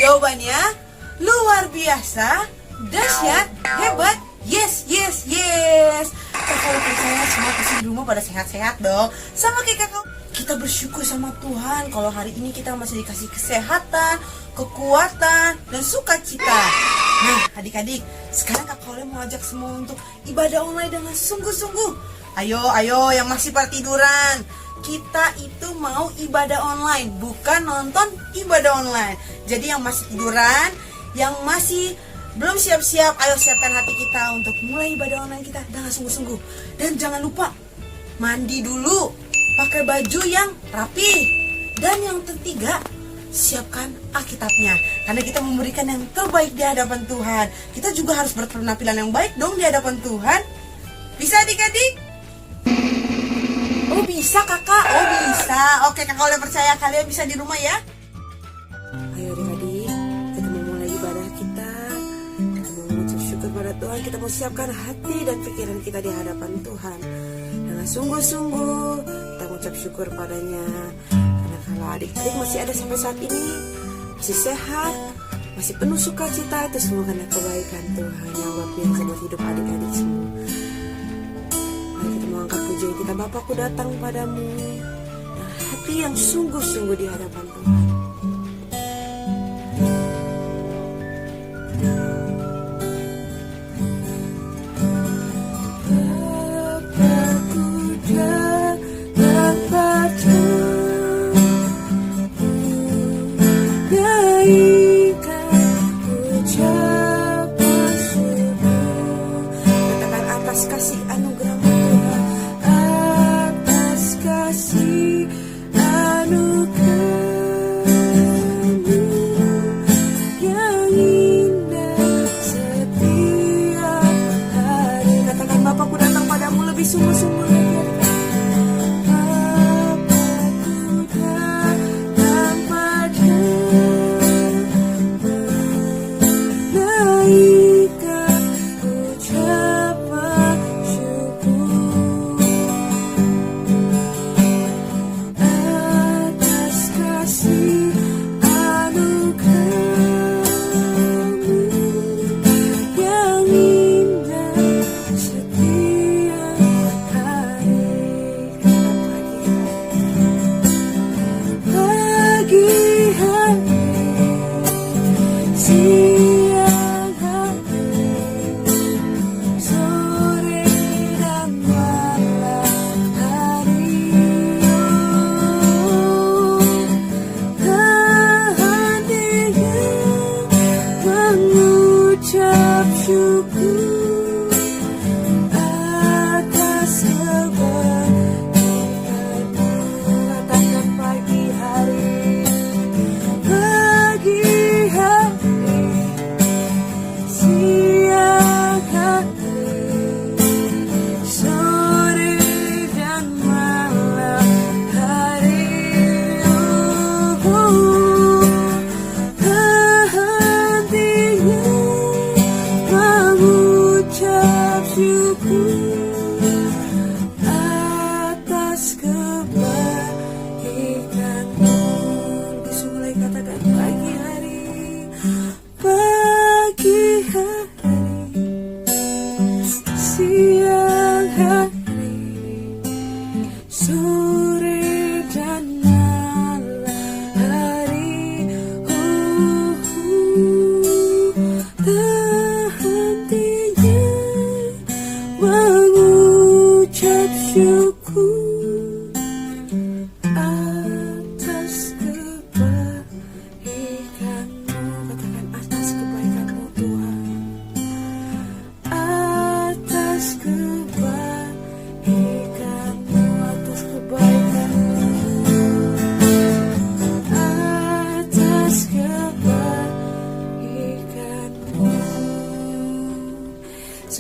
Jawabannya luar biasa, dahsyat, hebat, yes, yes, yes. Kalau percaya semua pasti di rumah pada sehat-sehat dong. Sama kayak kakak. Kita bersyukur sama Tuhan kalau hari ini kita masih dikasih kesehatan, kekuatan, dan sukacita. Nah, adik-adik, sekarang Kak Oleh mau ajak semua untuk ibadah online dengan sungguh-sungguh. Ayo yang masih pada tiduran. Kita itu mau ibadah online, bukan nonton ibadah online. Jadi yang masih tiduran, yang masih belum siap-siap, ayo siapkan hati kita untuk mulai ibadah online kita dengan sungguh-sungguh. Dan jangan lupa, mandi dulu, pakai baju yang rapi. Dan yang ketiga, siapkan Alkitabnya. Karena kita memberikan yang terbaik di hadapan Tuhan. Kita juga harus berpenampilan yang baik dong di hadapan Tuhan. Bisa adik-adik? Oh bisa kakak, oh bisa. Oke, kakak oleh percaya kalian bisa di rumah ya. Ayo adik-adik, kita mau mulai ibadah kita. Kita mau mengucap syukur pada Tuhan. Kita mau siapkan hati dan pikiran kita di hadapan Tuhan. Dengan sungguh-sungguh kita mengucap syukur padanya. Karena kalau adik-adik masih ada sampai saat ini, masih sehat, masih penuh sukacita, itu semua karena kebaikan Tuhan yang luar biasa buat hidup adik-adik semua. Mari kita mengangkat pujian kita, Bapakku datang padamu, dengan hati yang sungguh-sungguh di hadapan Tuhan. Sungguh-sungguh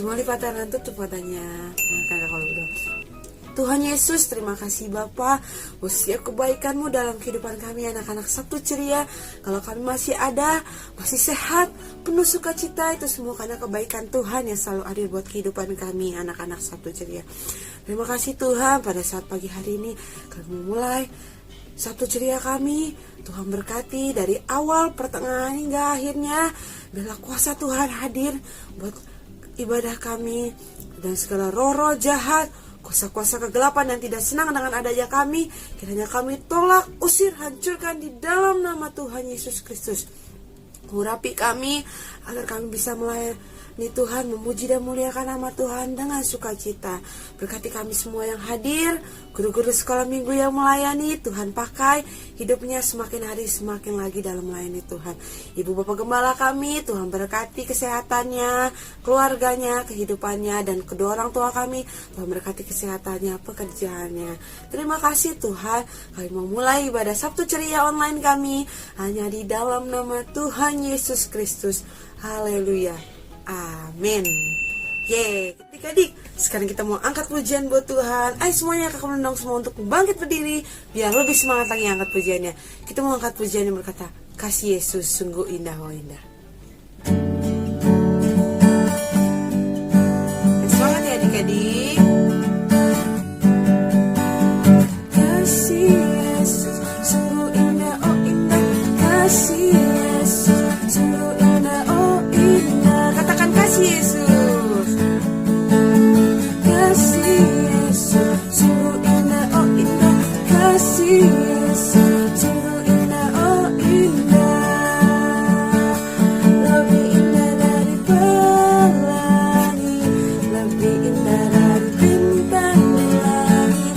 semua lipatan dan tutup matanya. Nah, kakak kalau udah. Tuhan Yesus, terima kasih Bapa, setiap kebaikan-Mu dalam kehidupan kami anak-anak Sabtu Ceria. Kalau kami masih ada, masih sehat, penuh sukacita, itu semua karena kebaikan Tuhan yang selalu hadir buat kehidupan kami anak-anak Sabtu Ceria. Terima kasih Tuhan, pada saat pagi hari ini kami mulai Sabtu ceria kami. Tuhan berkati dari awal, pertengahan hingga akhirnya. Biarlah kuasa Tuhan hadir buat ibadah kami. Dan segala roh-roh jahat, kuasa-kuasa kegelapan yang tidak senang dengan adanya kami, kiranya kami tolak, usir, hancurkan di dalam nama Tuhan Yesus Kristus. Urapi kami agar kami bisa melayani Tuhan, memuji dan muliakan nama Tuhan dengan sukacita. Berkati kami semua yang hadir, guru-guru sekolah minggu yang melayani, Tuhan pakai hidupnya semakin hari semakin lagi dalam melayani Tuhan. Ibu Bapak Gembala kami, Tuhan berkati kesehatannya, keluarganya, kehidupannya, dan kedua orang tua kami, Tuhan berkati kesehatannya, pekerjaannya. Terima kasih Tuhan, kami memulai ibadah Sabtu ceria online kami hanya di dalam nama Tuhan Yesus Kristus. Haleluya. Amin. Yeay, adik-adik, sekarang kita mau angkat pujian buat Tuhan. Ayo semuanya kakak mendorong semua untuk bangkit berdiri, biar lebih semangat lagi angkat pujiannya. Kita mau angkat pujian yang berkata, kasih Yesus sungguh indah, oh indah. Semangat ya adik-adik. Kasih Yesus sungguh indah, oh indah. Kasih Yesus sungguh indah, oh indah. Katakan kasih Yesus. Kasih Yesus sungguh indah, oh indah. Kasih Yesus sungguh indah, oh indah. Lebih indah dari pelangi, lebih indah dari bintang di langit,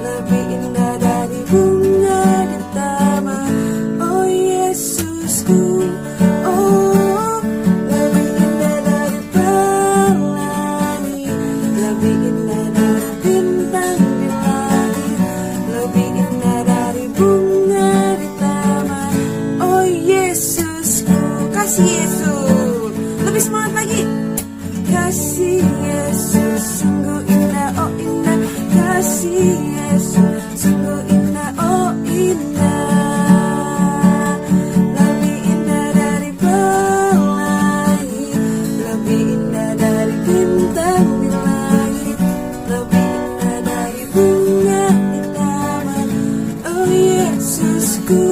lebih indah dari bunga di taman. Oh Yesusku, oh lebih indah dari pelangi, lebih indah dari bintang di langit, lebih indah dari bunga di taman. Oh Yesusku, kasih Yesus, lebih semangat lagi. Kasih Yesus sungguh indah, oh indah. Kasih Yesus sungguh indah, oh indah. Lebih indah dari pelangi, lebih indah dari bintang di langit, lebih indah dari bunga di taman. Oh Yesusku,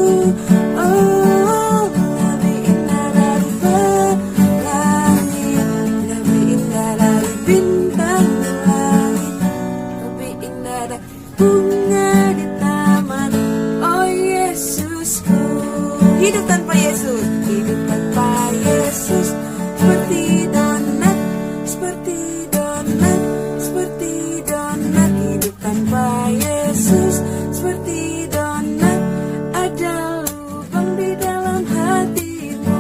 oh lebih indah dari pelangi, lebih indah dari bintang di langit, lebih indah dari bunga di taman. Oh Yesusku, hidup tanpa Yesus, hidup tanpa Yesus seperti donat, seperti donat, seperti donat. Hidup tanpa Yesus seperti donat, ada lubang di dalam hatimu.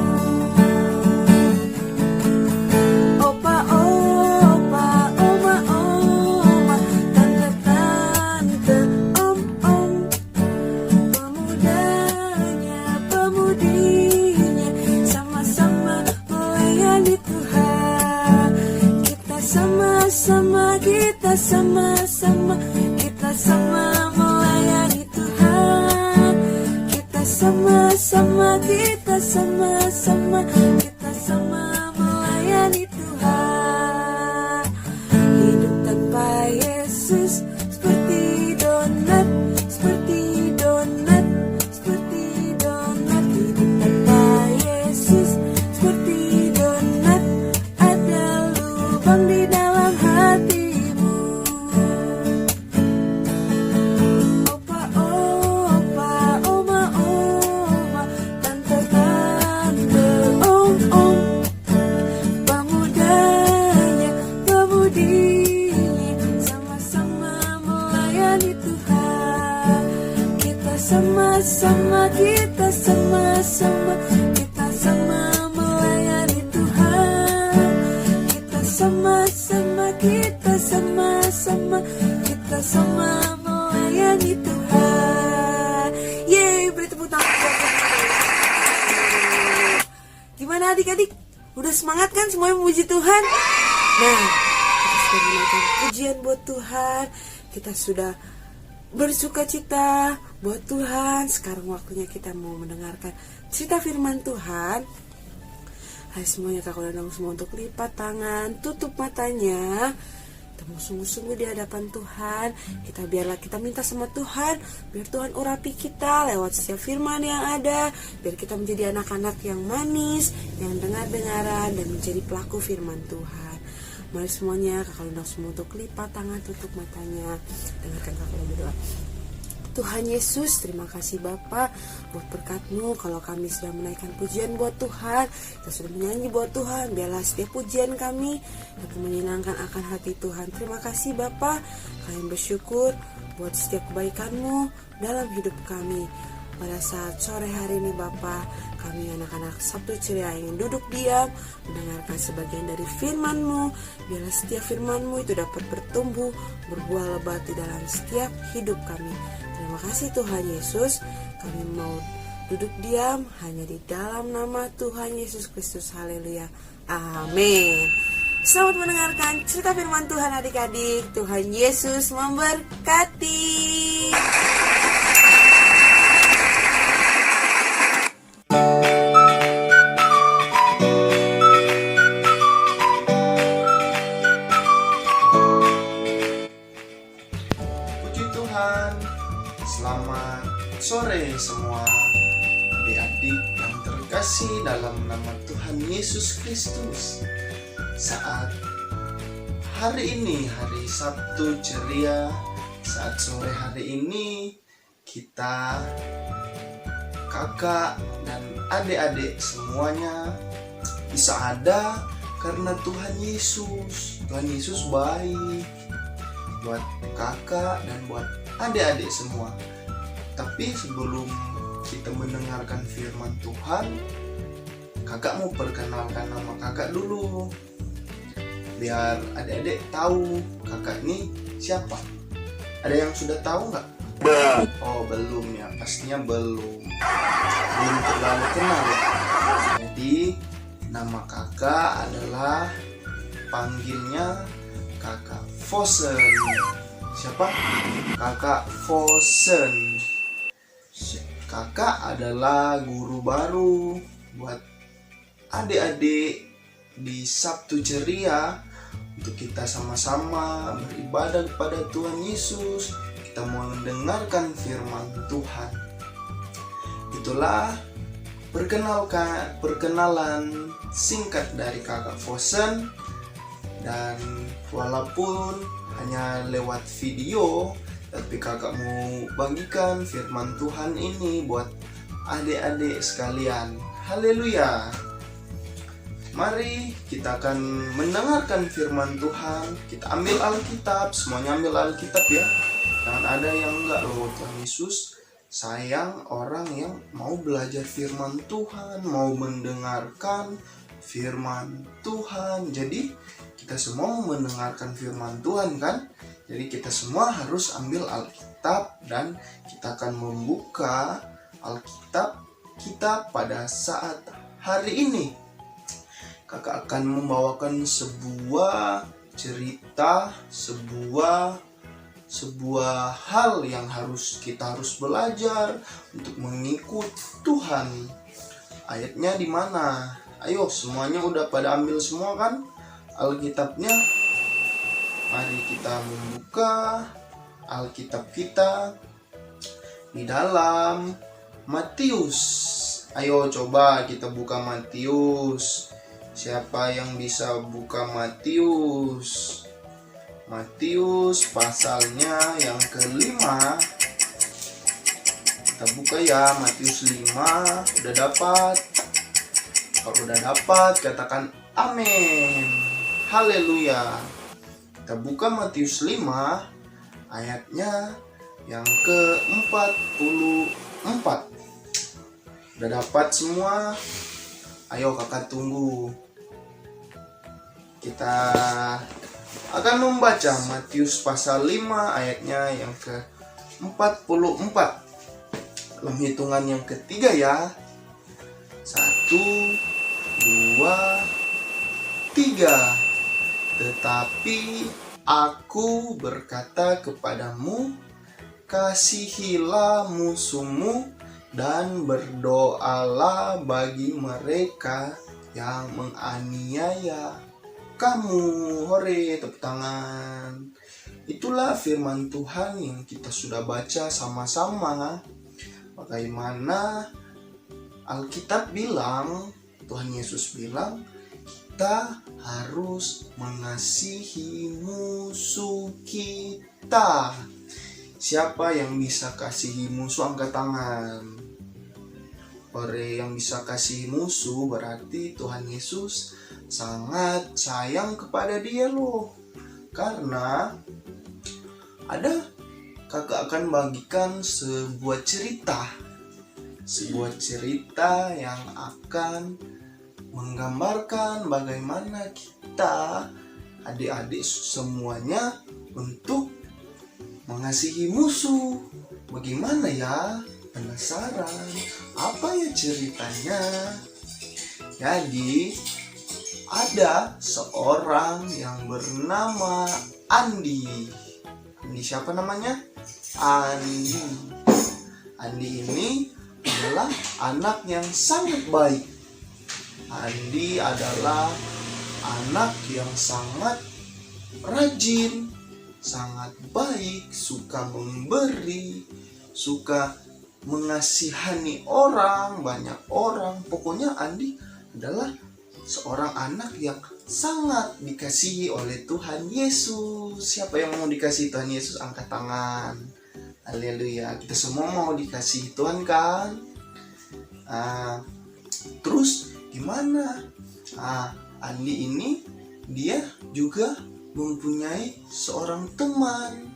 Opa, opa, oma, oma, tante, tante, om, om, pemudanya, pemudinya, sama-sama melayani Tuhan. Kita sama-sama, kita sama-sama, kita sama melayani Tuhan. Kita sama-sama, kita sama-sama, kita sama melayani Tuhan. Hidup tanpa Yesus seperti donat, seperti donat, seperti donat. Hidup tanpa Yesus seperti donat, ada lubang di dalam hatimu. Opa, opa, oma, oma, tante, tante, om, om, pemudanya, pemudinya, sama-sama melayani Tuhan. Kita sama-sama, kita sama-sama, kita sama melayani Tuhan. Kita sama-sama, kita sama-sama, kita sama melayani Tuhan. Yeay, beri tepuk tangan buat Tuhan. Gimana adik-adik? Udah semangat kan semuanya memuji Tuhan? Nah, kita sudah menaikkan pujian buat Tuhan. Kita sudah bersuka cita buat Tuhan. Sekarang waktunya kita mau mendengarkan cerita firman Tuhan. Hai semuanya, kakak undang semua untuk lipat tangan, tutup matanya. kita mau sungguh-sungguh di hadapan Tuhan. Biarlah kita minta sama Tuhan, biar Tuhan urapi kita lewat setiap firman yang ada, biar kita menjadi anak-anak yang manis, yang dengar-dengaran dan menjadi pelaku firman Tuhan. Mari semuanya, kakak undang semua untuk lipat tangan, tutup matanya, dengarkan kakak berdoa. Tuhan Yesus, terima kasih Bapa buat berkat-Mu. Kalau kami sudah menaikkan pujian buat Tuhan, kita sudah menyanyi buat Tuhan, biarlah setiap pujian kami dapat menyenangkan akan hati Tuhan. Terima kasih Bapa, kami bersyukur buat setiap kebaikan-Mu dalam hidup kami. Pada saat sore hari ini Bapa, kami anak-anak Sabtu Ceria ingin duduk diam, mendengarkan sebagian dari firman-Mu. Biarlah setiap firman-Mu itu dapat bertumbuh, berbuah lebat di dalam setiap hidup kami. Terima kasih Tuhan Yesus, kami mau duduk diam hanya di dalam nama Tuhan Yesus Kristus. Haleluya, amin. Selamat mendengarkan cerita firman Tuhan adik-adik. Tuhan Yesus memberkati. Selamat sore semua adik-adik yang terkasih dalam nama Tuhan Yesus Kristus. Saat hari ini, hari Sabtu Ceria, saat sore hari ini, kita kakak dan adik-adik semuanya bisa ada karena Tuhan Yesus. Tuhan Yesus baik buat kakak dan buat adik-adik semua. Tapi sebelum kita mendengarkan firman Tuhan, kakak mau perkenalkan nama kakak dulu, biar adik-adik tahu kakak ini siapa. Ada yang sudah tahu nggak? Oh belum ya, pastinya belum terlalu kenal ya. Jadi nama kakak adalah, panggilnya kakak Fosen. Siapa? Kakak Fosen. Kakak adalah guru baru buat adik-adik di Sabtu Ceria, untuk kita sama-sama beribadah kepada Tuhan Yesus. Kita mau mendengarkan firman Tuhan. Itulah perkenalan singkat dari kakak Fosen. Dan walaupun hanya lewat video, tapi kakak mau bagikan firman Tuhan ini buat adik-adik sekalian. Haleluya. Mari kita akan mendengarkan firman Tuhan. Kita ambil Alkitab, semuanya ambil Alkitab ya. Jangan ada yang enggak loh. Tuhan Yesus sayang orang yang mau belajar firman Tuhan, mau mendengarkan firman Tuhan. Jadi kita semua mau mendengarkan firman Tuhan kan? Jadi kita semua harus ambil Alkitab dan kita akan membuka Alkitab kita pada saat hari ini. Kakak akan membawakan sebuah cerita, sebuah hal yang kita harus belajar untuk mengikut Tuhan. Ayatnya di mana? Ayo, semuanya udah pada ambil semua kan Alkitabnya? Mari kita membuka Alkitab kita di dalam Matius. Ayo coba kita buka Matius. Siapa yang bisa buka Matius? Matius pasalnya yang kelima. Kita buka ya, Matius 5. Udah dapat? Kalau udah dapat katakan amin. Haleluya. Kita buka Matius 5 ayatnya yang ke-44. Udah dapat semua? Ayo kakak tunggu. Kita akan membaca Matius pasal 5 ayatnya yang ke-44. Dalam hitungan yang ketiga ya. 1, 2, 3. Tetapi aku berkata kepadamu, kasihilah musuhmu dan berdoalah bagi mereka yang menganiaya kamu. Hore, tepuk tangan. Itulah firman Tuhan yang kita sudah baca sama-sama. Bagaimana Alkitab bilang, Tuhan Yesus bilang, kita harus mengasihi musuh kita. Siapa yang bisa kasihi musuh, angkat tangan. Orang yang bisa kasih musuh berarti Tuhan Yesus sangat sayang kepada dia loh. Karena kakak akan bagikan sebuah cerita yang akan menggambarkan bagaimana kita adik-adik semuanya untuk mengasihi musuh. Bagaimana ya? Penasaran? Apa ya ceritanya? Jadi ada seorang yang bernama Andi. Andi siapa namanya? Andi. Andi ini adalah anak yang sangat baik. Andi adalah anak yang sangat rajin, sangat baik, suka memberi, suka mengasihani orang, banyak orang. Pokoknya Andi adalah seorang anak yang sangat dikasihi oleh Tuhan Yesus. Siapa yang mau dikasihi Tuhan Yesus, angkat tangan. Haleluya. Kita semua mau dikasihi Tuhan kan? Terus gimana? Andi ini dia juga mempunyai seorang teman.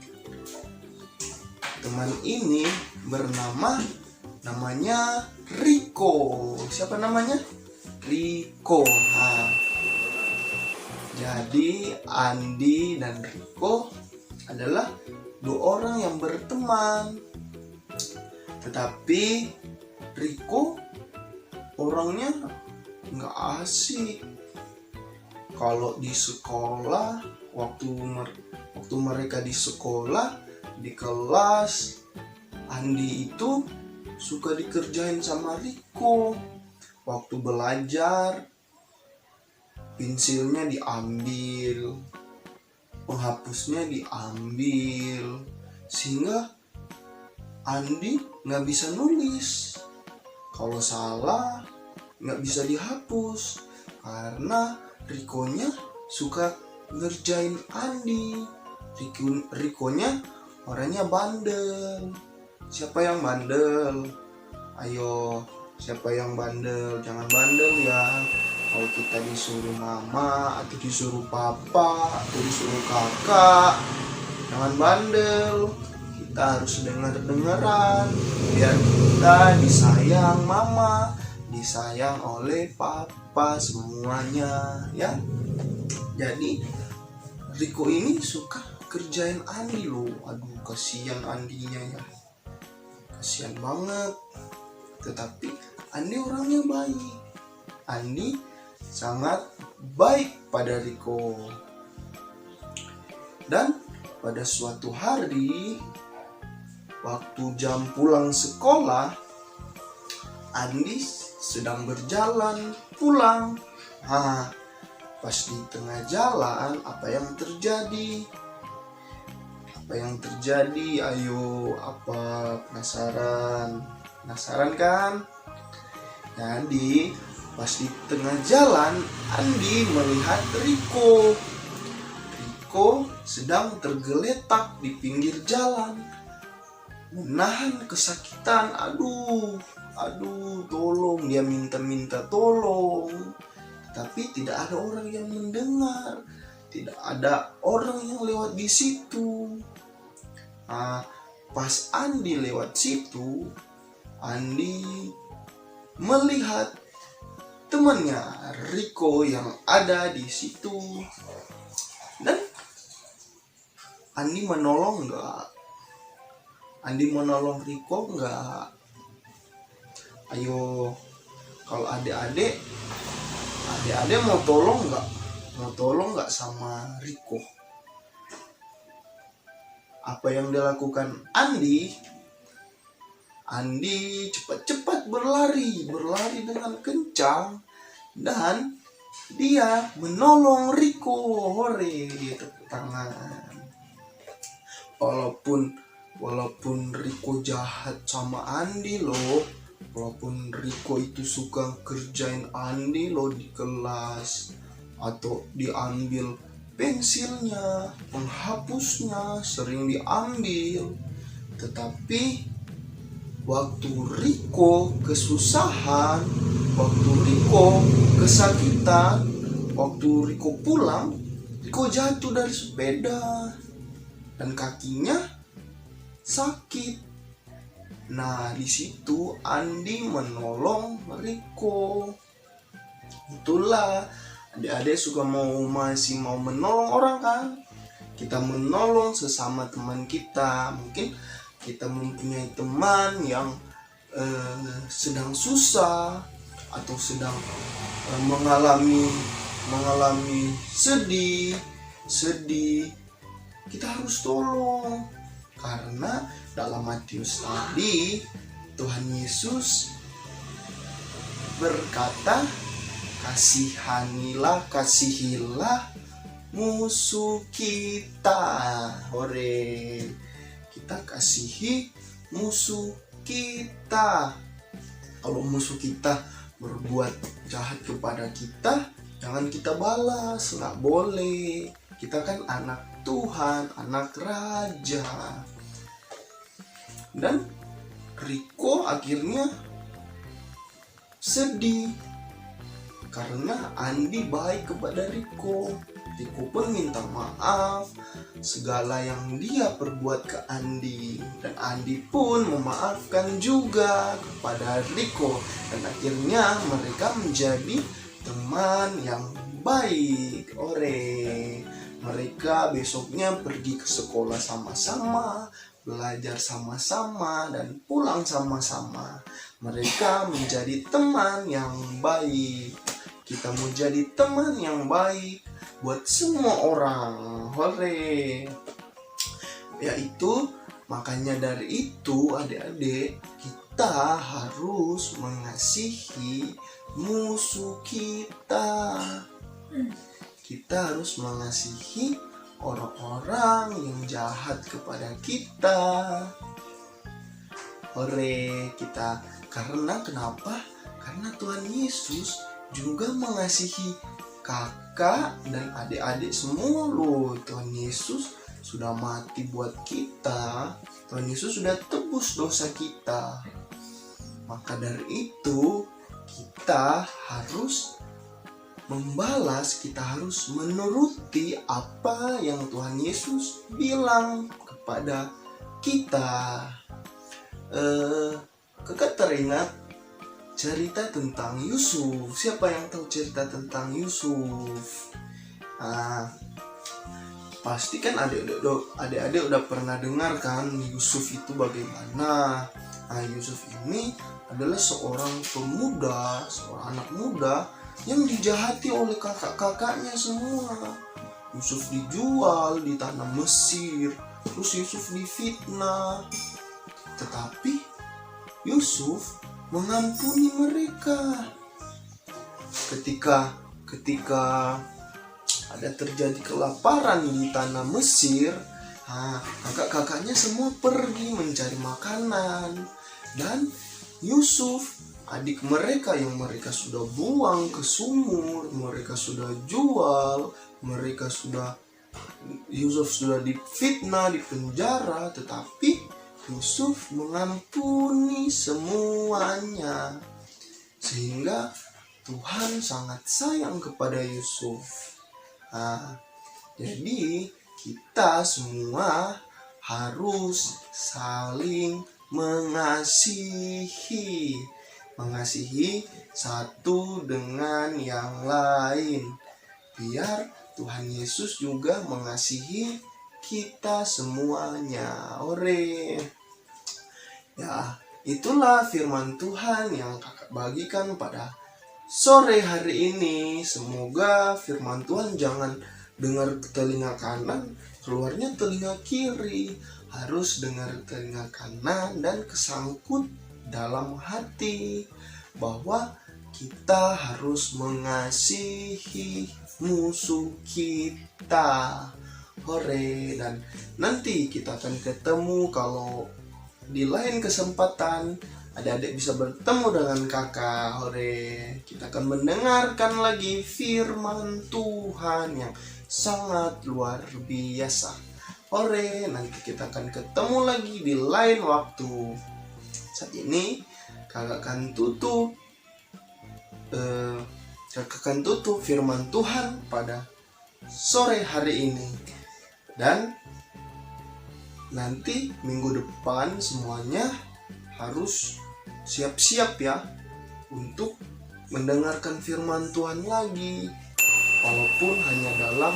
Teman ini namanya Rico. Siapa namanya? Rico. Jadi Andi dan Rico adalah dua orang yang berteman. Tetapi Rico orangnya nggak asik. Kalau di sekolah, waktu mereka di sekolah, di kelas, Andi itu suka dikerjain sama Rico. Waktu belajar, pensilnya diambil, penghapusnya diambil, sehingga Andi nggak bisa nulis. Kalau salah, nggak bisa dihapus, karena Rico-nya suka ngerjain Andi. Rico-nya orangnya bandel. Siapa yang bandel? Ayo, siapa yang bandel? Jangan bandel ya. Kalau kita disuruh mama, atau disuruh papa, atau disuruh kakak, jangan bandel. Kita harus dengar-dengaran biar kita disayang mama, disayang oleh papa, semuanya ya. Jadi Rico ini suka kerjain Andi loh. Aduh, kasihan Andinya ya, kasihan banget. Tetapi Andi orangnya baik. Andi sangat baik pada Rico. Dan pada suatu hari, waktu jam pulang sekolah, Andi sedang berjalan pulang. Pas di tengah jalan, apa yang terjadi? Ayo, apa? Penasaran kan? Jadi pas di tengah jalan, Andi melihat Rico sedang tergeletak di pinggir jalan, menahan kesakitan. Aduh, tolong. Dia minta tolong, tapi tidak ada orang yang mendengar, tidak ada orang yang lewat di situ. Pas Andi lewat situ, Andi melihat temannya Rico yang ada di situ. Dan Andi menolong nggak? Andi menolong Rico nggak? Ayo, kalau adik-adik mau tolong nggak? Mau tolong nggak sama Rico? Apa yang dilakukan Andi? Andi cepat-cepat berlari dengan kencang, dan dia menolong Riko. Hore, tepuk tangan. Walaupun Riko jahat sama Andi loh, walaupun Riko itu suka kerjain Andi loh di kelas, atau diambil pensilnya, penghapusnya sering diambil, tetapi waktu Riko kesusahan, waktu Riko kesakitan, waktu Riko pulang, Riko jatuh dari sepeda dan kakinya sakit. Nah, di situ Andi menolong Riko. Itulah, adik-adik suka masih mau menolong orang kan? Kita menolong sesama teman kita. Mungkin kita mempunyai teman yang sedang susah atau sedang mengalami sedih. Kita harus tolong, karena dalam Matius tadi Tuhan Yesus berkata, kasihilah musuh kita. Hore, kita kasihi musuh kita. Kalau musuh kita berbuat jahat kepada kita, jangan kita balas, nggak boleh. Kita kan anak Tuhan, anak raja. Dan Riko akhirnya sedih karena Andi baik kepada Riko. Riko pun minta maaf segala yang dia perbuat ke Andi, dan Andi pun memaafkan juga kepada Riko, dan akhirnya mereka menjadi teman yang baik. Ore, mereka besoknya pergi ke sekolah sama-sama, belajar sama-sama, dan pulang sama-sama. Mereka menjadi teman yang baik. Kita mau jadi teman yang baik buat semua orang. Hore. Yaitu, makanya dari itu adik-adik, kita harus mengasihi musuh kita. Kita harus mengasihi orang-orang yang jahat kepada kita. Hore, kita. Karena kenapa? Karena Tuhan Yesus juga mengasihi kakak dan adik-adik semua loh. Tuhan Yesus sudah mati buat kita. Tuhan Yesus sudah tebus dosa kita. Maka dari itu kita harus membalas, kita harus menuruti apa yang Tuhan Yesus bilang kepada kita. Kakak teringat cerita tentang Yusuf. Siapa yang tahu cerita tentang Yusuf? Nah, pasti kan adik-adik udah pernah dengar kan Yusuf itu bagaimana. Nah, Yusuf ini adalah seorang pemuda, seorang anak muda yang dijahati oleh kakak-kakaknya semua. Yusuf dijual di tanah Mesir, terus Yusuf difitnah. Tetapi Yusuf mengampuni mereka. Ketika ada terjadi kelaparan di tanah Mesir, kakak-kakaknya semua pergi mencari makanan, dan Yusuf, adik mereka yang mereka sudah buang ke sumur, mereka sudah jual, Yusuf sudah difitnah, dipenjara, tetapi Yusuf mengampuni semuanya, sehingga Tuhan sangat sayang kepada Yusuf. Jadi kita semua harus saling mengasihi satu dengan yang lain, biar Tuhan Yesus juga mengasihi kita semuanya. Ore. Ya, itulah firman Tuhan yang kakak bagikan pada sore hari ini. Semoga firman Tuhan jangan dengar ke telinga kanan, keluarnya telinga kiri. Harus dengar telinga kanan dan kesangkut dalam hati, bahwa kita harus mengasihi musuh kita. Hore. Dan nanti kita akan ketemu kalau di lain kesempatan adik-adik bisa bertemu dengan kakak. Hore. Kita akan mendengarkan lagi firman Tuhan yang sangat luar biasa. Hore. Nanti kita akan ketemu lagi di lain waktu. Saat ini kakak akan tutup firman Tuhan pada sore hari ini. Dan nanti minggu depan semuanya harus siap-siap ya untuk mendengarkan firman Tuhan lagi, walaupun hanya dalam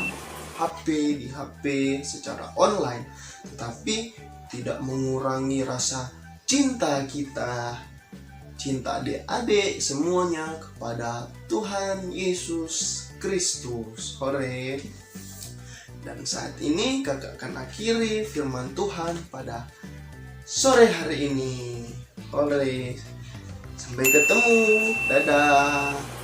di HP secara online, tetapi tidak mengurangi rasa cinta kita, cinta adik-adik semuanya kepada Tuhan Yesus Kristus. Hore. Dan saat ini kakak akan akhiri firman Tuhan pada sore hari ini. Hore. Sampai ketemu. Dadah.